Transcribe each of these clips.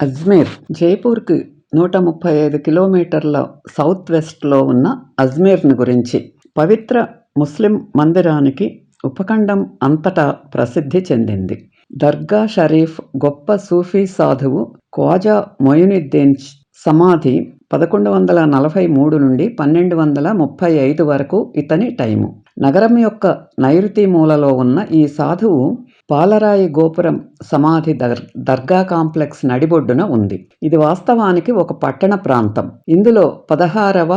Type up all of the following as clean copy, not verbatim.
అజ్మీర్ జైపూర్కి 135 కిలోమీటర్ల సౌత్ వెస్ట్లో ఉన్న అజ్మీర్ని గురించి. పవిత్ర ముస్లిం మందిరానికి ఉపఖండం అంతటా ప్రసిద్ధి చెందింది. దర్గా షరీఫ్ గొప్ప సూఫీ సాధువు ఖ్వాజా మొయినుద్దీన్ సమాధి 1143 నుండి 1235 వరకు ఇతని టైము. నగరం యొక్క నైరుతి మూలలో ఉన్న ఈ సాధువు పాలరాయి గోపురం సమాధి దర్గా కాంప్లెక్స్ నడిబొడ్డున ఉంది. ఇది వాస్తవానికి ఒక పట్టణ ప్రాంతం. ఇందులో 16వ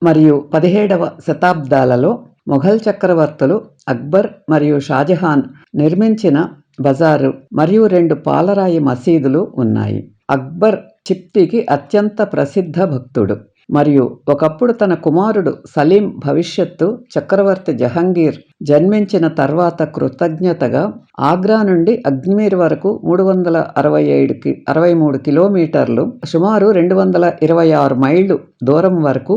మరియు 17వ శతాబ్దాలలో మొఘల్ చక్రవర్తులు అక్బర్ మరియు షాజహాన్ నిర్మించిన బజారు మరియు 2 పాలరాయి మసీదులు ఉన్నాయి. అక్బర్ చిప్తికి అత్యంత ప్రసిద్ధ భక్తుడు మరియు ఒకప్పుడు తన కుమారుడు సలీం భవిష్యత్తు చక్రవర్తి జహంగీర్ జన్మించిన తర్వాత కృతజ్ఞతగా ఆగ్రా నుండి అజ్మీర్ వరకు 363 కిలోమీటర్లు సుమారు 226 మైళ్ళు దూరం వరకు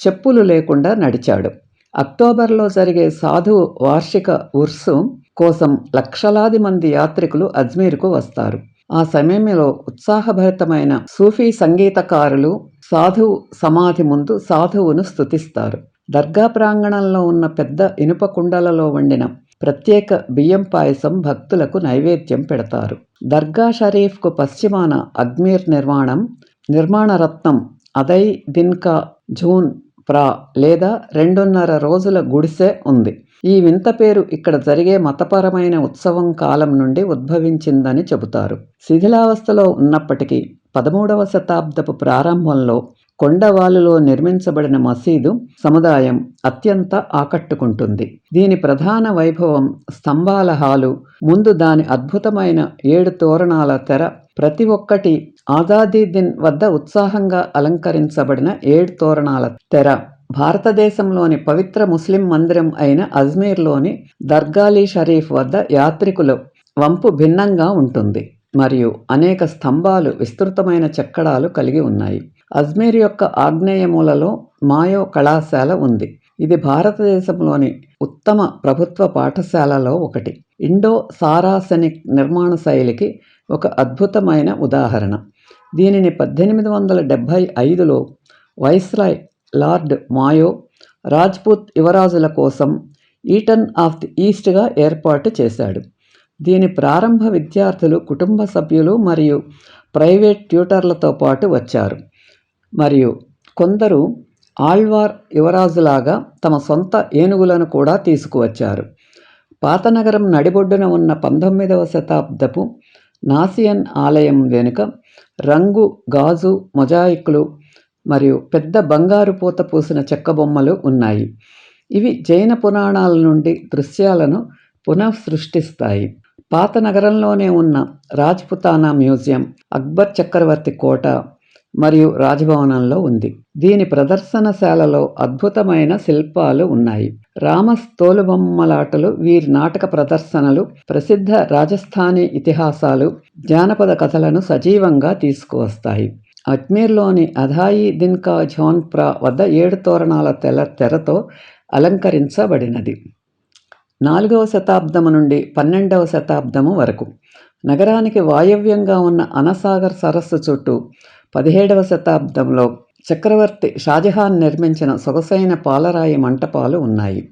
చెప్పులు లేకుండా నడిచాడు. అక్టోబర్లో జరిగే సాధువు వార్షిక ఉర్సు కోసం లక్షలాది మంది యాత్రికులు అజ్మీర్కు వస్తారు. ఆ సమయంలో ఉత్సాహభరితమైన సూఫీ సంగీతకారులు సాధువు సమాధి ముందు సాధువును స్తుతిస్తారు. దర్గా ప్రాంగణంలో ఉన్న పెద్ద ఇనుప కుండలలో వండిన ప్రత్యేక బియ్యం పాయసం భక్తులకు నైవేద్యం పెడతారు. దర్గా షరీఫ్కు పశ్చిమాన అజ్మీర్ నిర్మాణ రత్నం అదై దిన్కా జూన్ ప్రా లేదా 2.5 రోజుల గుడిసె ఉంది. ఈ వింత పేరు ఇక్కడ జరిగే మతపరమైన ఉత్సవం కాలం నుండి ఉద్భవించిందని చెబుతారు. శిథిలావస్థలో ఉన్నప్పటికీ 13వ శతాబ్దపు ప్రారంభంలో కొండవాలులో నిర్మించబడిన మసీదు సముదాయం అత్యంత ఆకట్టుకుంటుంది. దీని ప్రధాన వైభవం స్తంభాల హాలు, ముందు దాని అద్భుతమైన 7 తోరణాల తెర, ప్రతి ఒక్కటి ఆజాదీద్దీన్ వద్ద ఉత్సాహంగా అలంకరించబడిన 7 తోరణాల తెర. భారతదేశంలోని పవిత్ర ముస్లిం మందిరం అయిన అజ్మీర్లోని దర్గాలీ షరీఫ్ వద్ద యాత్రికుల వంపు భిన్నంగా ఉంటుంది మరియు అనేక స్తంభాలు విస్తృతమైన చెక్కడాలు కలిగి ఉన్నాయి. అజ్మీర్ యొక్క ఆగ్నేయ మూలలో మాయో కళాశాల ఉంది. ఇది భారతదేశంలోని ఉత్తమ ప్రభుత్వ పాఠశాలలో ఒకటి. ఇండో సారాసెనిక్ నిర్మాణ శైలికి ఒక అద్భుతమైన ఉదాహరణ. దీనిని 1875లో వైస్రాయ్ లార్డ్ మాయో రాజ్పుత్ యువరాజుల కోసం ఈటన్ ఆఫ్ ది ఈస్ట్గా ఏర్పాటు చేశాడు. దీని ప్రారంభ విద్యార్థులు కుటుంబ సభ్యులు మరియు ప్రైవేట్ ట్యూటర్లతో పాటు వచ్చారు మరియు కొందరు ఆళ్వార్ యువరాజులాగా తమ సొంత ఏనుగులను కూడా తీసుకువచ్చారు. పాత నగరం నడిబొడ్డున ఉన్న 19వ శతాబ్దపు నాసియన్ ఆలయం వెనుక రంగు, గాజు, మొజాయిక్లు మరియు పెద్ద బంగారు పూత పూసిన చెక్క బొమ్మలు ఉన్నాయి. ఇవి జైన పురాణాల నుండి దృశ్యాలను పునఃసృష్టిస్తాయి. పాత నగరంలోనే ఉన్న రాజ్పుతానా మ్యూజియం అక్బర్ చక్రవర్తి కోట మరియు రాజభవనంలో ఉంది. దీని ప్రదర్శనశాలలో అద్భుతమైన శిల్పాలు ఉన్నాయి. రామస్ తోలుబొమ్మలాటలు, వీరి నాటక ప్రదర్శనలు, ప్రసిద్ధ రాజస్థానీ ఇతిహాసాలు, జానపద కథలను సజీవంగా తీసుకువస్తాయి. అజ్మీర్లోని అధాయి దిన్కా జోన్ ప్రా వద్ద 7 తోరణాల తెరతో అలంకరించబడినది. 4వ శతాబ్దము నుండి 12వ శతాబ్దము వరకు నగరానికి వాయవ్యంగా ఉన్న అనసాగర్ సరస్సు చుట్టూ 17వ శతాబ్దంలో చక్రవర్తి షాజహాన్ నిర్మించిన సొగసైన పాలరాయి మంటపాలు ఉన్నాయి.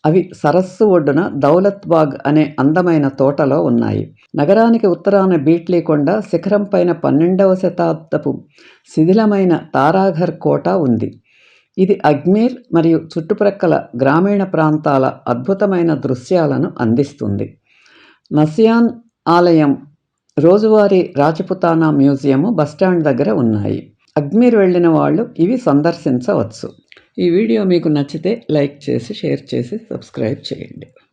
అవి సరస్సు ఒడ్డున దౌలత్ బాగ్ అనే అందమైన తోటలో ఉన్నాయి. నగరానికి ఉత్తరాన బీట్లీ కొండ శిఖరం పైన 12వ శతాబ్దపు శిథిలమైన తారాఘర్ కోట ఉంది. ఇది అజ్మీర్ మరియు చుట్టుప్రక్కల గ్రామీణ ప్రాంతాల అద్భుతమైన దృశ్యాలను అందిస్తుంది. నసియాన్ ఆలయం, రోజువారీ రాజపుతానా మ్యూజియము బస్టాండ్ దగ్గర ఉన్నాయి. అజ్మీర్ వెళ్ళిన వాళ్ళు ఇవి సందర్శించవచ్చు. ఈ వీడియో మీకు నచ్చితే లైక్ చేసి, షేర్ చేసి, సబ్స్క్రైబ్ చేయండి.